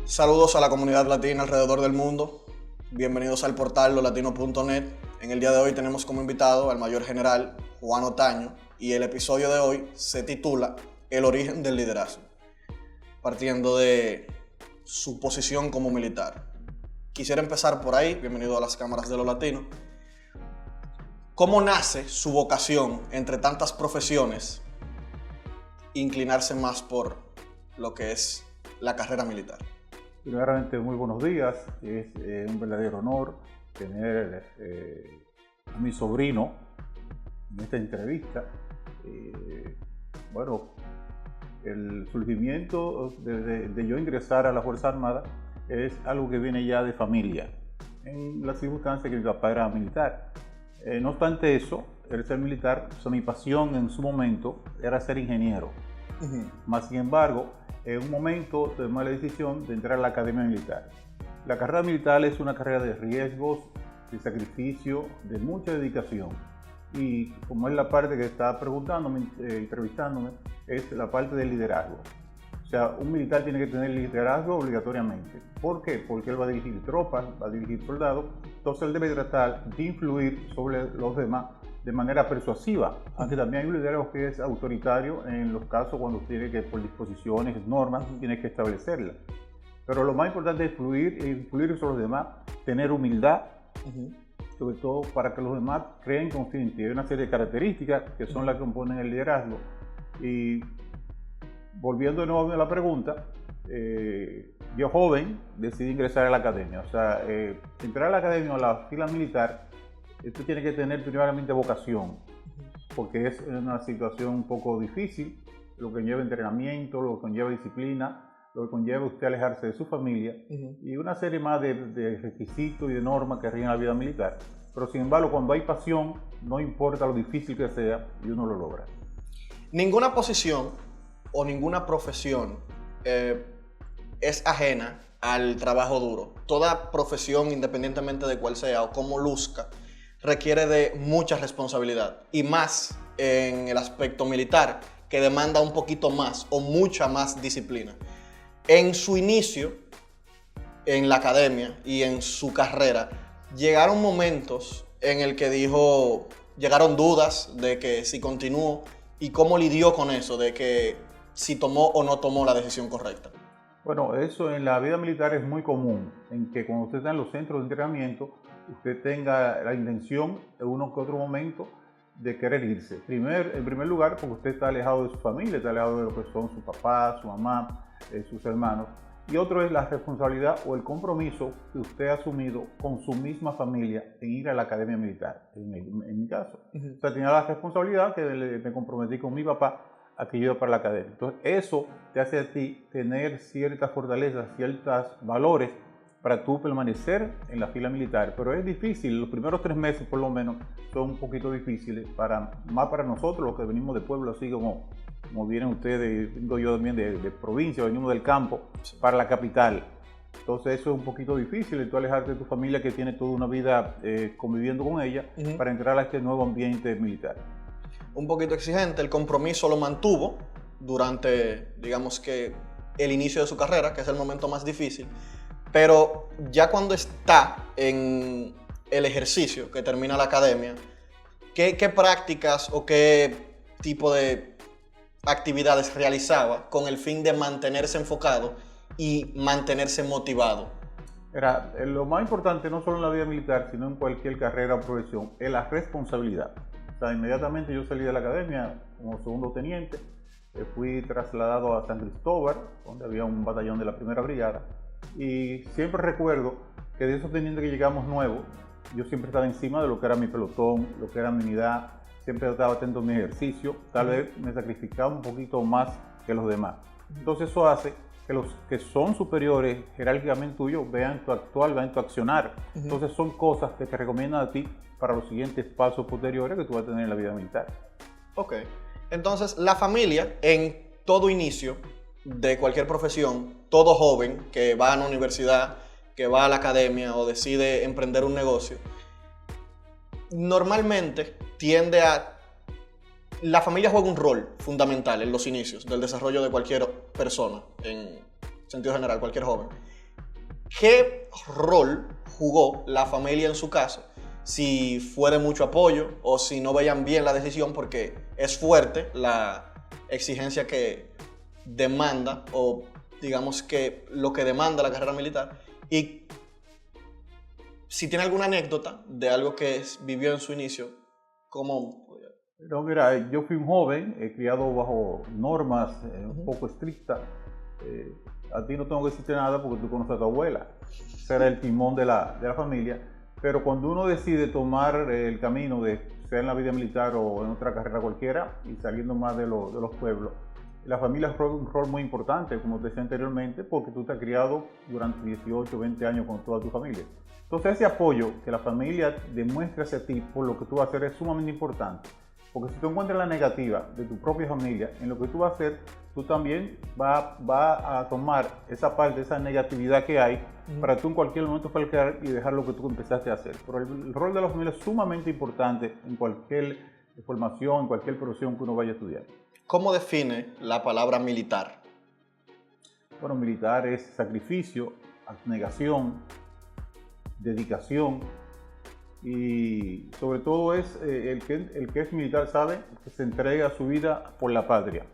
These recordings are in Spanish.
Saludos a la comunidad latina alrededor del mundo. Bienvenidos al portal lolatino.net. En el día de hoy tenemos como invitado al mayor general Juan Otaño y el episodio de hoy se titula El origen del liderazgo, partiendo de su posición como militar. Quisiera empezar por ahí. Bienvenido a las cámaras de Lo Latino. ¿Cómo nace su vocación entre tantas profesiones inclinarse más por lo que es la carrera militar? Primeramente, muy buenos días. Es un verdadero honor tener a mi sobrino en esta entrevista. El surgimiento de yo ingresar a la Fuerza Armada es algo que viene ya de familia, en la circunstancia que mi papá era militar. No obstante eso, el ser militar, mi pasión en su momento era ser ingeniero. Más sin embargo, en un momento tomé la decisión de entrar a la academia militar. La carrera militar es una carrera de riesgos, de sacrificio, de mucha dedicación. Y como es la parte que está preguntándome, entrevistándome, es la parte del liderazgo. O sea, un militar tiene que tener liderazgo obligatoriamente. ¿Por qué? Porque él va a dirigir tropas, va a dirigir soldados, entonces él debe tratar de influir sobre los demás de manera persuasiva, aunque también hay un liderazgo que es autoritario en los casos cuando tiene que, por disposiciones, normas, tiene que establecerlas. Pero lo más importante es influir sobre los demás, tener humildad, sobre todo para que los demás creen confíen en ti. Hay una serie de características que son las que componen el liderazgo. Y volviendo de nuevo a la pregunta, yo joven decidí ingresar a la academia. O sea, entrar a la academia o a la fila militar, tú tienes que tener primeramente vocación, porque es una situación un poco difícil, lo que conlleva entrenamiento, lo que conlleva disciplina, lo que conlleva usted alejarse de su familia y una serie más de requisitos y de normas que rigen la vida militar. Pero sin embargo, cuando hay pasión, no importa lo difícil que sea, y uno lo logra. Ninguna posición o ninguna profesión es ajena al trabajo duro. Toda profesión, independientemente de cuál sea o cómo luzca, requiere de mucha responsabilidad, y más en el aspecto militar, que demanda un poquito más o mucha más disciplina. En su inicio, en la academia y en su carrera, llegaron momentos en el que llegaron dudas de que si continuó, y cómo lidió con eso, de que si tomó o no tomó la decisión correcta. Bueno, eso en la vida militar es muy común, en que cuando usted está en los centros de entrenamiento, usted tenga la intención en uno que otro momento de querer irse. En primer lugar, porque usted está alejado de su familia, está alejado de lo que son su papá, su mamá, sus hermanos. Y otro es la responsabilidad o el compromiso que usted ha asumido con su misma familia en ir a la academia militar, en mi caso. O sea, tenía la responsabilidad que me comprometí con mi papá a que yo iba para la academia. Entonces, eso te hace a ti tener ciertas fortalezas, ciertos valores para tú permanecer en la fila militar. Pero es difícil, los primeros 3 meses por lo menos son un poquito difíciles, más para nosotros, los que venimos de pueblo, así como vienen ustedes, vengo yo también de provincia, venimos del campo, para la capital. Entonces eso es un poquito difícil, tú alejarte de tu familia que tiene toda una vida conviviendo con ella, para entrar a este nuevo ambiente militar. Un poquito exigente, el compromiso lo mantuvo durante, digamos que, el inicio de su carrera, que es el momento más difícil, pero ya cuando está en el ejercicio, que termina la academia, ¿qué prácticas o qué tipo de actividades realizaba con el fin de mantenerse enfocado y mantenerse motivado? Lo más importante, no solo en la vida militar, sino en cualquier carrera o profesión, es la responsabilidad. O sea, inmediatamente yo salí de la academia como segundo teniente, fui trasladado a San Cristóbal, donde había un batallón de la primera brigada, y siempre recuerdo que de esos tenientes que llegamos nuevos, yo siempre estaba encima de lo que era mi pelotón, lo que era mi unidad, siempre estaba atento a mi ejercicio, tal vez me sacrificaba un poquito más que los demás. Entonces eso hace que los que son superiores jerárquicamente tuyos vean tu actual, vean tu accionar. Entonces son cosas que te recomiendan a ti para los siguientes pasos posteriores que tú vas a tener en la vida militar. Ok. Entonces, la familia, en todo inicio de cualquier profesión, todo joven que va a la universidad, que va a la academia o decide emprender un negocio, normalmente la familia juega un rol fundamental en los inicios del desarrollo de cualquier persona, en sentido general, cualquier joven. ¿qué rol jugó la familia en su caso? Si fue de mucho apoyo o si no veían bien la decisión, porque es fuerte la exigencia que demanda, o digamos que lo que demanda la carrera militar, y si tiene alguna anécdota de algo que vivió en su inicio, ¿cómo? No, mira, yo fui un joven, criado bajo normas un poco estrictas. A ti no tengo que decirte nada porque tú conoces a tu abuela. Ese era el timón de la familia. Pero cuando uno decide tomar el camino de sea en la vida militar o en otra carrera cualquiera y saliendo más de los pueblos, la familia juega un rol muy importante, como te decía anteriormente, porque tú te has criado durante 18, 20 años con toda tu familia. Entonces ese apoyo que la familia demuestra hacia ti por lo que tú vas a hacer es sumamente importante. Porque si tú encuentras la negativa de tu propia familia en lo que tú vas a hacer, tú también vas a tomar esa parte, esa negatividad que hay, para tú en cualquier momento falcar y dejar lo que tú empezaste a hacer. Pero el rol de la familia es sumamente importante en cualquier formación, en cualquier profesión que uno vaya a estudiar. ¿Cómo define la palabra militar? Bueno, militar es sacrificio, abnegación, dedicación. Y sobre todo es el que es militar sabe que se entrega su vida por la patria.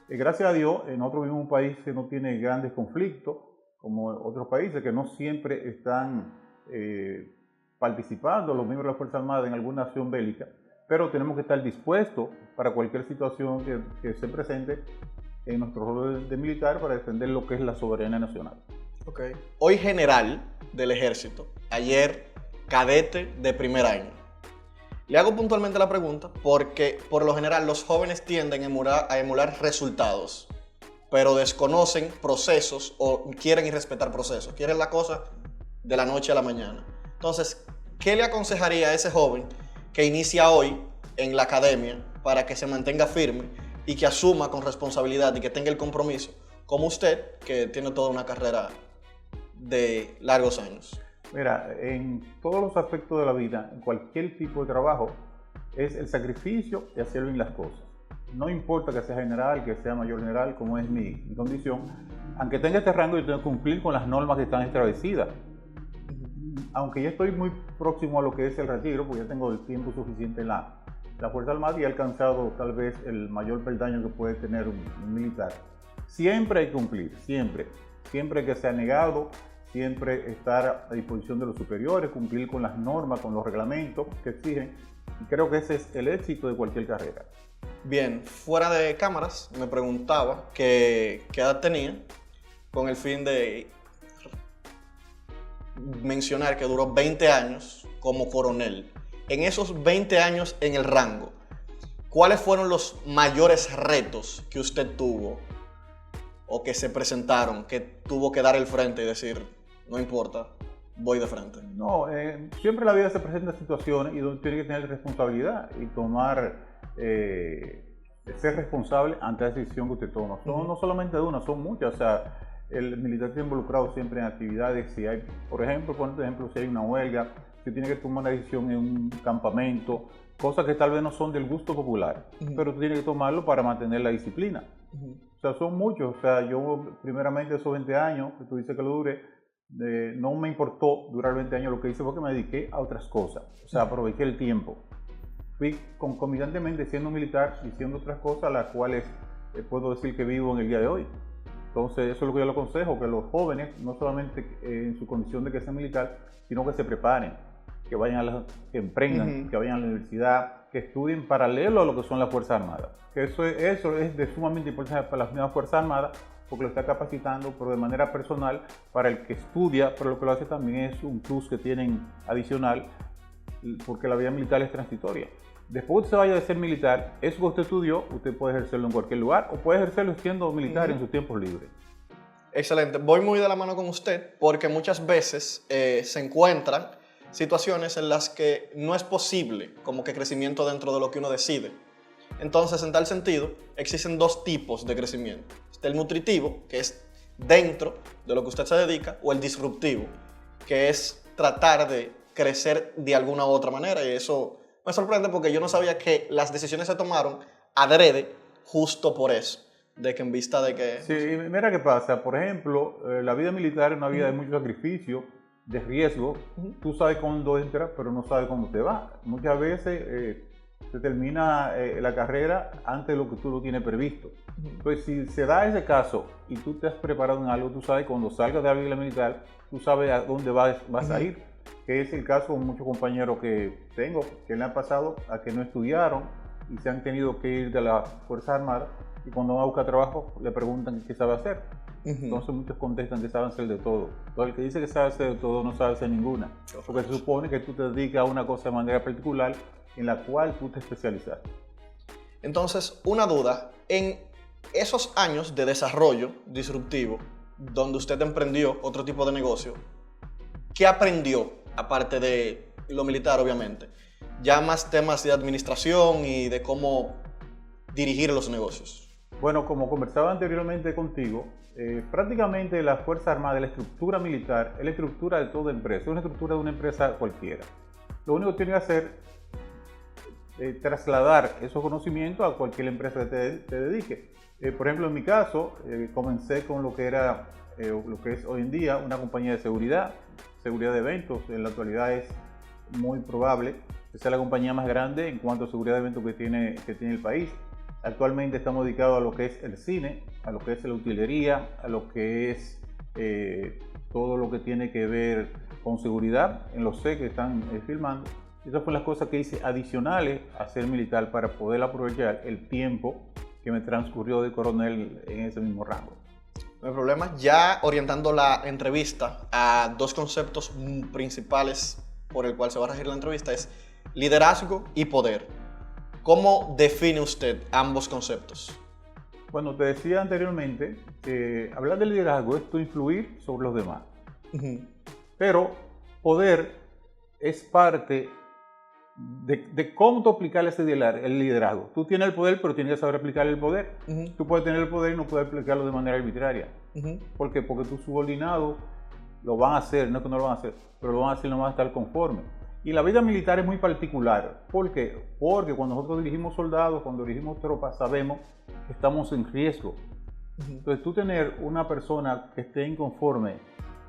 Gracias a Dios, nosotros vivimos en un país que no tiene grandes conflictos, como otros países que no siempre están participando los miembros de la Fuerza Armada en alguna acción bélica, pero tenemos que estar dispuestos para cualquier situación que se presente en nuestro rol de militar para defender lo que es la soberanía nacional. Okay. Hoy general del ejército, ayer cadete de primer año. Le hago puntualmente la pregunta porque por lo general los jóvenes tienden a emular resultados, pero desconocen procesos o quieren irrespetar procesos, quieren la cosa de la noche a la mañana. Entonces, ¿qué le aconsejaría a ese joven que inicia hoy en la academia para que se mantenga firme y que asuma con responsabilidad y que tenga el compromiso, como usted, que tiene toda una carrera de largos años? Mira, en todos los aspectos de la vida, en cualquier tipo de trabajo, es el sacrificio y hacer bien las cosas. No importa que sea general, que sea mayor general, como es mi condición, aunque tenga este rango, yo tengo que cumplir con las normas que están establecidas. Aunque ya estoy muy próximo a lo que es el retiro, porque ya tengo el tiempo suficiente en la Fuerza Armada y he alcanzado tal vez el mayor peldaño que puede tener un militar. Siempre hay que cumplir, siempre que sea negado, siempre estar a disposición de los superiores, cumplir con las normas, con los reglamentos que exigen. Y creo que ese es el éxito de cualquier carrera. Bien, fuera de cámaras me preguntaba qué edad tenía, con el fin de mencionar que duró 20 años como coronel. En esos 20 años en el rango, ¿cuáles fueron los mayores retos que usted tuvo o que se presentaron, que tuvo que dar el frente y decir, no importa, voy de frente? No, siempre en la vida se presentan situaciones y donde tiene que tener responsabilidad y ser responsable ante la decisión que usted toma. Son no solamente de una, son muchas. O sea, el militar está involucrado siempre en actividades. Si hay, por ejemplo, si hay una huelga, si tiene que tomar una decisión en un campamento, cosas que tal vez no son del gusto popular, pero tú tienes que tomarlo para mantener la disciplina. O sea, son muchos. O sea, yo primeramente esos 20 años, que tú dices que lo dure, no me importó durar 20 años, lo que hice fue que me dediqué a otras cosas. O sea, aproveché el tiempo. Fui concomitantemente siendo militar y siendo otras cosas, las cuales puedo decir que vivo en el día de hoy. Entonces, eso es lo que yo le aconsejo, que los jóvenes, no solamente en su condición de que sean militar, sino que se preparen, que emprendan, que vayan a la universidad, que estudien paralelo a lo que son las Fuerzas Armadas. Que eso es de sumamente importancia para las mismas Fuerzas Armadas, porque lo está capacitando, pero de manera personal, para el que estudia, pero lo que lo hace también es un plus que tienen adicional, porque la vida militar es transitoria. Después que usted vaya de ser militar, eso que usted estudió, usted puede ejercerlo en cualquier lugar o puede ejercerlo siendo militar en sus tiempos libres. Excelente. Voy muy de la mano con usted porque muchas veces se encuentran situaciones en las que no es posible como que crecimiento dentro de lo que uno decide. Entonces, en tal sentido, existen dos tipos de crecimiento. Está el nutritivo, que es dentro de lo que usted se dedica, o el disruptivo, que es tratar de crecer de alguna u otra manera. Y eso me sorprende porque yo no sabía que las decisiones se tomaron adrede justo por eso. de que en vista de que... Sí, mira qué pasa. Por ejemplo, la vida militar es una vida de mucho sacrificio, de riesgo. Tú sabes cuándo entras, pero no sabes cuándo te vas. Muchas veces se termina la carrera antes de lo que tú lo tienes previsto. Entonces, si se da ese caso y tú te has preparado en algo, tú sabes cuando salgas de la vida militar, tú sabes a dónde vas a ir. Que es el caso con muchos compañeros que tengo, que le han pasado a que no estudiaron y se han tenido que ir de las Fuerzas Armadas, y cuando van a buscar trabajo le preguntan qué sabe hacer. Entonces muchos contestan que saben hacer de todo. Entonces el que dice que sabe hacer de todo no sabe hacer ninguna, porque se supone que tú te dedicas a una cosa de manera particular en la cual tú te especializas. Entonces, una duda, en esos años de desarrollo disruptivo, donde usted emprendió otro tipo de negocio, ¿qué aprendió, aparte de lo militar obviamente? Ya más temas de administración y de cómo dirigir los negocios. Bueno, como conversaba anteriormente contigo, prácticamente la Fuerza Armada, la estructura militar, es la estructura de toda empresa, es una estructura de una empresa cualquiera. Lo único que tiene que hacer es trasladar esos conocimientos a cualquier empresa que te dedique. Por ejemplo, en mi caso, comencé con lo que es hoy en día una compañía de seguridad de eventos. En la actualidad es muy probable que sea la compañía más grande en cuanto a seguridad de eventos que tiene el país. Actualmente estamos dedicados a lo que es el cine, a lo que es la utilería, a lo que es todo lo que tiene que ver con seguridad en los sets que están filmando. Esas fueron las cosas que hice adicionales a ser militar para poder aprovechar el tiempo que me transcurrió de coronel en ese mismo rango. No hay problema. Ya orientando la entrevista a dos conceptos principales por el cual se va a regir la entrevista, es liderazgo y poder. ¿Cómo define usted ambos conceptos? Bueno, te decía anteriormente que hablar de liderazgo es tú influir sobre los demás. Pero poder es parte de cómo tú aplicar el liderazgo. Tú tienes el poder, pero tienes que saber aplicar el poder. Tú puedes tener el poder y no puedes aplicarlo de manera arbitraria. ¿Por qué? Porque tus subordinados lo van a hacer, no es que no lo van a hacer, pero lo van a hacer y no van a estar conformes. Y la vida militar es muy particular. ¿Por qué? Porque cuando nosotros dirigimos soldados, cuando dirigimos tropas, sabemos que estamos en riesgo. Entonces, tú tener una persona que esté inconforme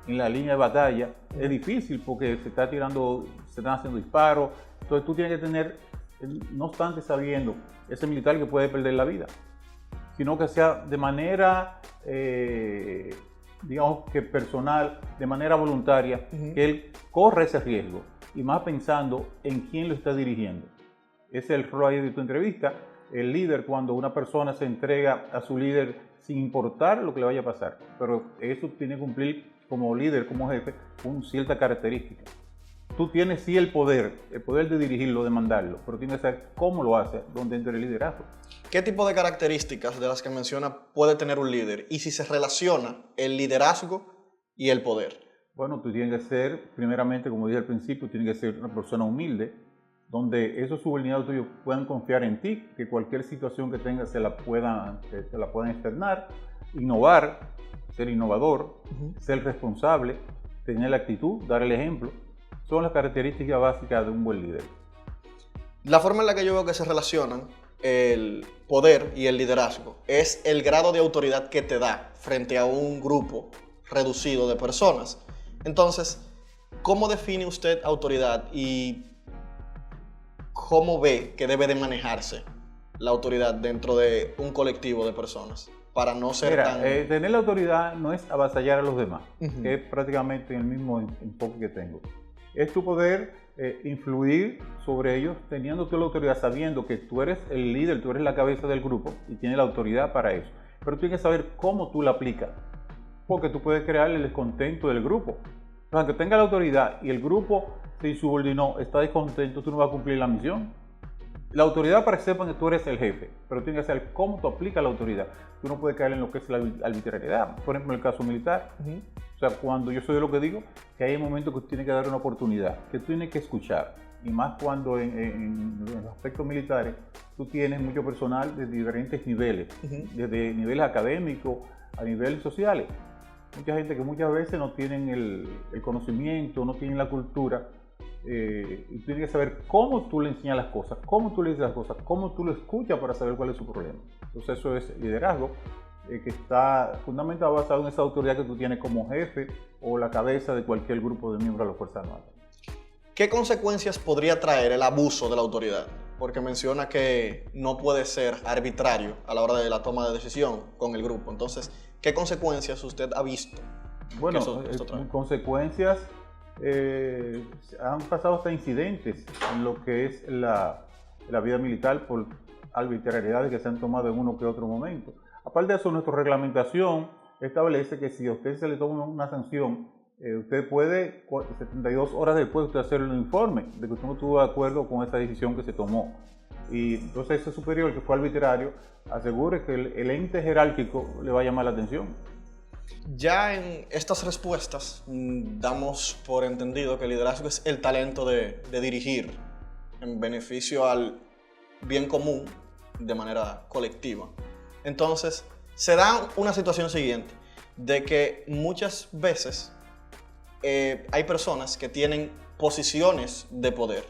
en la línea de batalla es difícil porque se están haciendo disparos. Entonces, tú tienes que tener, no obstante sabiendo, ese militar que puede perder la vida, sino que sea de manera, digamos que personal, de manera voluntaria, que él corre ese riesgo. Y más pensando en quién lo está dirigiendo. Ese es el rol ahí de tu entrevista. El líder, cuando una persona se entrega a su líder sin importar lo que le vaya a pasar. Pero eso tiene que cumplir como líder, como jefe, con cierta característica. Tú tienes sí el poder de dirigirlo, de mandarlo, pero tienes que saber cómo lo hace, dónde entra el liderazgo. ¿Qué tipo de características de las que menciona puede tener un líder? Y si se relaciona el liderazgo y el poder. Bueno, tú tienes que ser, primeramente, como dije al principio, tienes que ser una persona humilde, donde esos subordinados tuyos puedan confiar en ti, que cualquier situación que tengas se la puedan externar, innovar, ser innovador, ser responsable, tener la actitud, dar el ejemplo. Son las características básicas de un buen líder. La forma en la que yo veo que se relacionan el poder y el liderazgo es el grado de autoridad que te da frente a un grupo reducido de personas. Entonces, ¿cómo define usted autoridad y cómo ve que debe de manejarse la autoridad dentro de un colectivo de personas para no ser tener la autoridad no es avasallar a los demás, que es prácticamente el mismo enfoque que tengo. Es tu poder influir sobre ellos teniendo tú la autoridad, sabiendo que tú eres el líder, tú eres la cabeza del grupo y tienes la autoridad para eso. Pero tú tienes que saber cómo tú la aplicas. Porque tú puedes crear el descontento del grupo. Entonces, aunque tenga la autoridad y el grupo se insubordinó, está descontento, tú no vas a cumplir la misión. La autoridad para que sepan que tú eres el jefe, pero tienes que saber cómo tú aplicas la autoridad. Tú no puedes caer en lo que es la arbitrariedad. Por ejemplo, en el caso militar. O sea, cuando yo soy de lo que digo, que hay momentos que tú tienes que dar una oportunidad, que tú tienes que escuchar. Y más cuando en los aspectos militares, tú tienes mucho personal de diferentes niveles, desde niveles académicos a niveles sociales. Mucha gente que muchas veces no tienen el conocimiento, no tienen la cultura, y tú tienes que saber cómo tú le enseñas las cosas, cómo tú le dices las cosas, cómo tú lo escuchas para saber cuál es su problema. Entonces eso es liderazgo. que está fundamental basado en esa autoridad que tú tienes como jefe o la cabeza de cualquier grupo de miembros de la Fuerza Armada. ¿Qué consecuencias podría traer el abuso de la autoridad? Porque menciona que no puede ser arbitrario a la hora de la toma de decisión con el grupo. Entonces, ¿qué consecuencias usted ha visto? Bueno, consecuencias, han pasado hasta incidentes en lo que es la vida militar por arbitrariedades que se han tomado en uno que otro momento. Aparte de eso, nuestra reglamentación establece que si a usted se le toma una sanción, usted puede, 72 horas después, usted hacer un informe de que usted no estuvo de acuerdo con esa decisión que se tomó. Y entonces ese superior que fue arbitrario asegure que el ente jerárquico le va a llamar la atención. Ya en estas respuestas damos por entendido que el liderazgo es el talento de dirigir en beneficio al bien común de manera colectiva. Entonces, se da una situación siguiente, de que muchas veces hay personas que tienen posiciones de poder,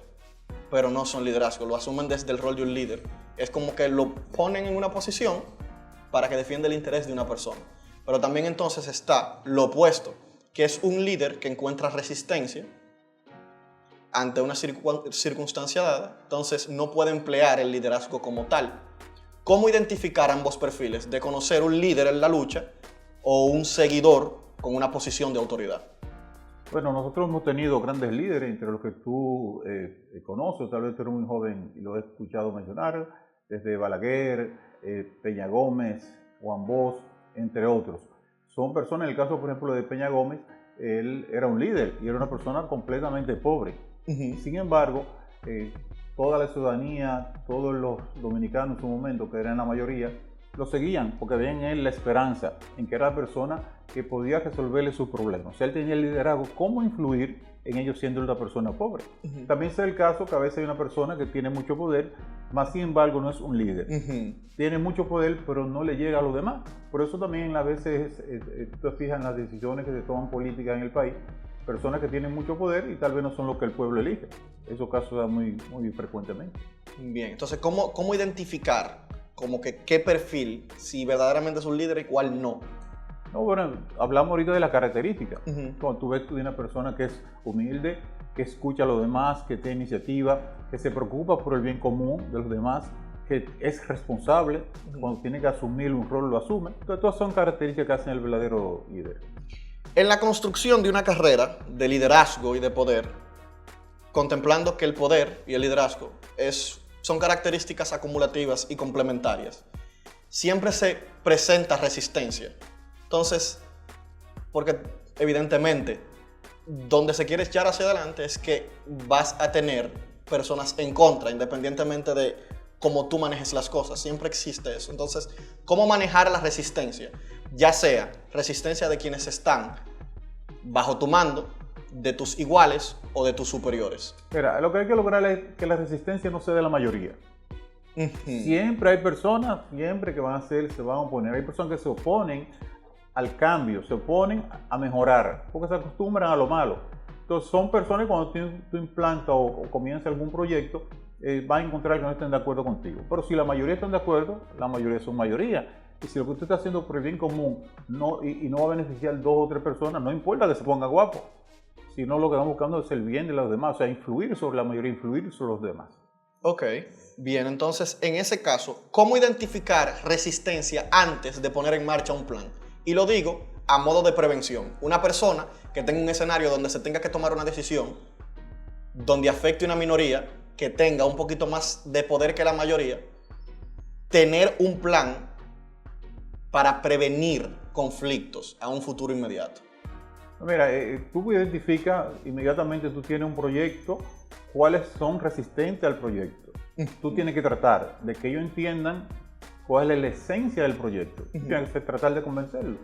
pero no son liderazgo, lo asumen desde el rol de un líder. Es como que lo ponen en una posición para que defienda el interés de una persona. Pero también entonces está lo opuesto, que es un líder que encuentra resistencia ante una circunstancia dada, entonces no puede emplear el liderazgo como tal. ¿Cómo identificar ambos perfiles de conocer un líder en la lucha o un seguidor con una posición de autoridad? Bueno, nosotros hemos tenido grandes líderes, entre los que tú conoces, tal vez tú eres muy joven y lo he escuchado mencionar, desde Balaguer, Peña Gómez, Juan Bosch, entre otros. Son personas, en el caso por ejemplo de Peña Gómez, él era un líder y era una persona completamente pobre. Sin embargo, toda la ciudadanía, todos los dominicanos en su momento, que eran la mayoría, lo seguían porque veían en él la esperanza, en que era la persona que podía resolverle sus problemas. O sea, él tenía el liderazgo, cómo influir en ellos siendo una persona pobre. También es el caso que a veces hay una persona que tiene mucho poder, más sin embargo no es un líder. Tiene mucho poder, pero no le llega a los demás. Por eso también a veces tú te fijas en las decisiones que se toman políticas en el país, personas que tienen mucho poder y tal vez no son lo que el pueblo elige. Esos casos se dan muy frecuentemente. Bien, entonces, ¿cómo identificar como que qué perfil, si verdaderamente es un líder y cuál no? No, bueno, hablamos ahorita de las características. Cuando tú ves que una persona que es humilde, que escucha a los demás, que tiene iniciativa, que se preocupa por el bien común de los demás, que es responsable, cuando tiene que asumir un rol lo asume. Entonces, todas son características que hacen el verdadero líder. En la construcción de una carrera de liderazgo y de poder, contemplando que el poder y el liderazgo son características acumulativas y complementarias, siempre se presenta resistencia. Entonces, porque evidentemente, donde se quiere echar hacia adelante es que vas a tener personas en contra, independientemente de cómo tú manejes las cosas. Siempre existe eso. Entonces, ¿cómo manejar la resistencia? Ya sea resistencia de quienes están bajo tu mando, de tus iguales o de tus superiores. Mira, lo que hay que lograr es que la resistencia no sea de la mayoría. Siempre hay personas, siempre que se van a oponer. Hay personas que se oponen al cambio, se oponen a mejorar, porque se acostumbran a lo malo. Entonces son personas que cuando tú implantas o comienzas algún proyecto, van a encontrar que no estén de acuerdo contigo. Pero si la mayoría están de acuerdo, la mayoría son mayoría. Y si lo que usted está haciendo por el bien común y no va a beneficiar 2 o 3 personas, no importa que se ponga guapo, sino lo que estamos buscando es el bien de los demás, o sea, influir sobre la mayoría, influir sobre los demás. Ok, bien, entonces en ese caso, ¿cómo identificar resistencia antes de poner en marcha un plan? Y lo digo a modo de prevención. Una persona que tenga un escenario donde se tenga que tomar una decisión, donde afecte a una minoría, que tenga un poquito más de poder que la mayoría, tener un plan para prevenir conflictos a un futuro inmediato. Mira, tú identificas inmediatamente, tú tienes un proyecto, cuáles son resistentes al proyecto. Tú tienes que tratar de que ellos entiendan cuál es la esencia del proyecto. Tienes que tratar de convencerlos.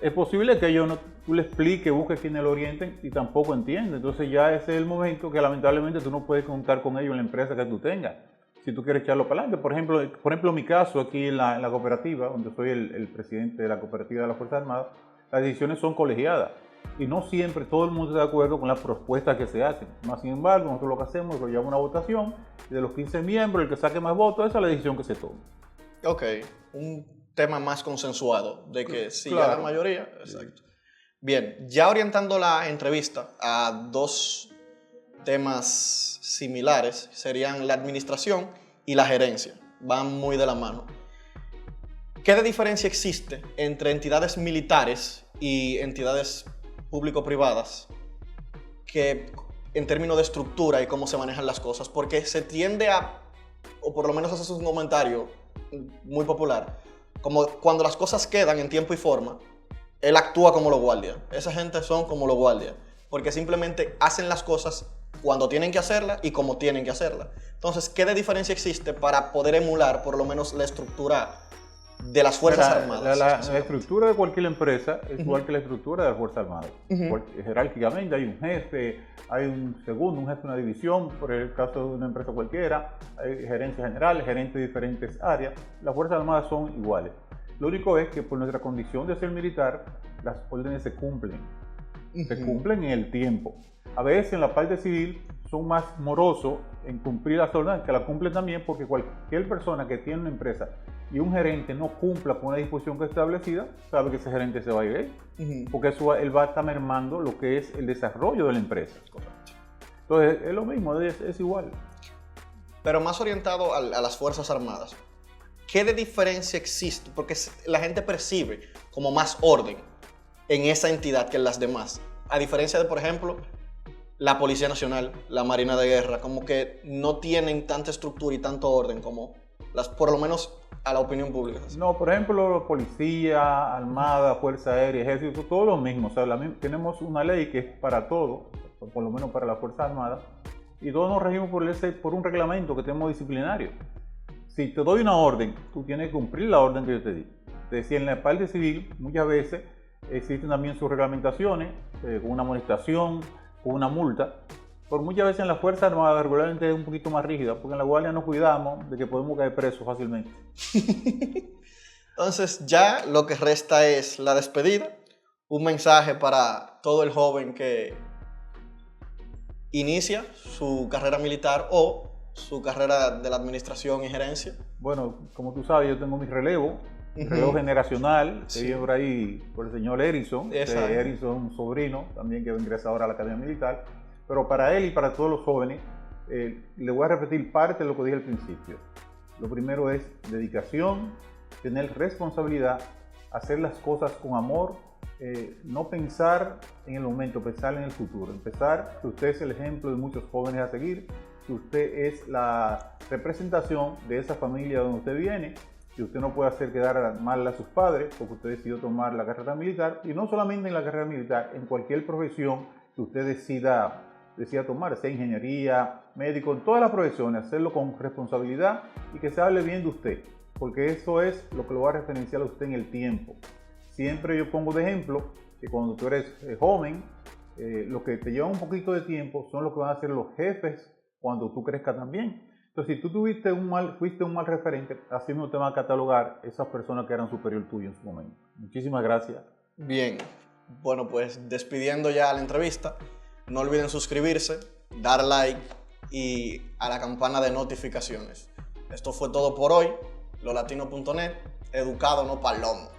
Es posible que tú le expliques, busques quienes lo orienten y tampoco entienden. Entonces ya ese es el momento que lamentablemente tú no puedes contar con ellos en la empresa que tú tengas. Si tú quieres echarlo para adelante. Por ejemplo, en mi caso aquí en la cooperativa, donde soy el presidente de la cooperativa de la Fuerza Armada, las decisiones son colegiadas. Y no siempre todo el mundo está de acuerdo con las propuestas que se hacen. Más sin embargo, nosotros lo que hacemos es que llevamos una votación y de los 15 miembros, el que saque más votos, esa es la decisión que se toma. Ok, un tema más consensuado, de que sí, Claro. ya la mayoría, exacto. Bien, ya orientando la entrevista a dos temas similares, serían la administración y la gerencia, van muy de la mano. ¿Qué de diferencia existe entre entidades militares y entidades público-privadas que en términos de estructura y cómo se manejan las cosas? Porque se tiende a, o por lo menos ese es un comentario muy popular, como cuando las cosas quedan en tiempo y forma, él actúa como los guardias. Esa gente son como los guardias, porque simplemente hacen las cosas cuando tienen que hacerlas y como tienen que hacerlas. Entonces, ¿qué de diferencia existe para poder emular por lo menos la estructura de las Fuerzas Armadas? La estructura de cualquier empresa es igual que la estructura de las Fuerzas Armadas. Jerárquicamente hay un jefe, hay un segundo, un jefe de una división, por el caso de una empresa cualquiera, hay gerencia general, gerentes de diferentes áreas. Las Fuerzas Armadas son iguales. Lo único es que por nuestra condición de ser militar, las órdenes se cumplen en el tiempo. A veces en la parte civil son más morosos en cumplir las órdenes, que la cumplen también, porque cualquier persona que tiene una empresa y un gerente no cumpla con una disposición que es establecida, sabe que ese gerente se va a ir ahí, porque eso él va a estar mermando lo que es el desarrollo de la empresa. Correcto. Entonces es lo mismo, es igual. Pero más orientado a las Fuerzas Armadas, ¿qué de diferencia existe? Porque la gente percibe como más orden en esa entidad que en las demás. A diferencia de, por ejemplo, la Policía Nacional, la Marina de Guerra, como que no tienen tanta estructura y tanto orden como las, por lo menos a la opinión pública. No, por ejemplo, policía, armada, fuerza aérea, ejército, todo lo mismo. O sea, tenemos una ley que es para todo, por lo menos para la Fuerza Armada, y todos nos regimos por un reglamento que tenemos disciplinario. Si te doy una orden, tú tienes que cumplir la orden que yo te di. Es decir, en la parte civil, muchas veces existen también sus reglamentaciones, con una amonestación, con una multa. Por muchas veces en la Fuerza Armada regularmente es un poquito más rígida, porque en la Guardia nos cuidamos de que podemos caer presos fácilmente. Entonces ya lo que resta es la despedida, un mensaje para todo el joven que inicia su carrera militar o su carrera de la administración y gerencia. Bueno, como tú sabes, yo tengo mi relevo generacional, que viene por ahí por el señor Erickson, un sobrino también que va a ingresar ahora a la Academia Militar. Pero para él y para todos los jóvenes, le voy a repetir parte de lo que dije al principio. Lo primero es dedicación, tener responsabilidad, hacer las cosas con amor, no pensar en el momento, pensar en el futuro. Empezar, que usted es el ejemplo de muchos jóvenes a seguir, que usted es la representación de esa familia donde usted viene, que usted no puede hacer quedar mal a sus padres porque usted decidió tomar la carrera militar, y no solamente en la carrera militar, en cualquier profesión que usted decida tomar, sea ingeniería, médico, en todas las profesiones, hacerlo con responsabilidad y que se hable bien de usted, porque eso es lo que lo va a referenciar a usted en el tiempo. Siempre yo pongo de ejemplo que cuando tú eres joven, lo que te lleva un poquito de tiempo son lo que van a ser los jefes cuando tú crezcas también. Entonces, si tú fuiste un mal referente, así mismo te van a catalogar esas personas que eran superior tuyo en su momento. Muchísimas gracias. Bien, bueno, pues despidiendo ya la entrevista, no olviden suscribirse, dar like y a la campana de notificaciones. Esto fue todo por hoy. Lolatino.net, educado no palomo.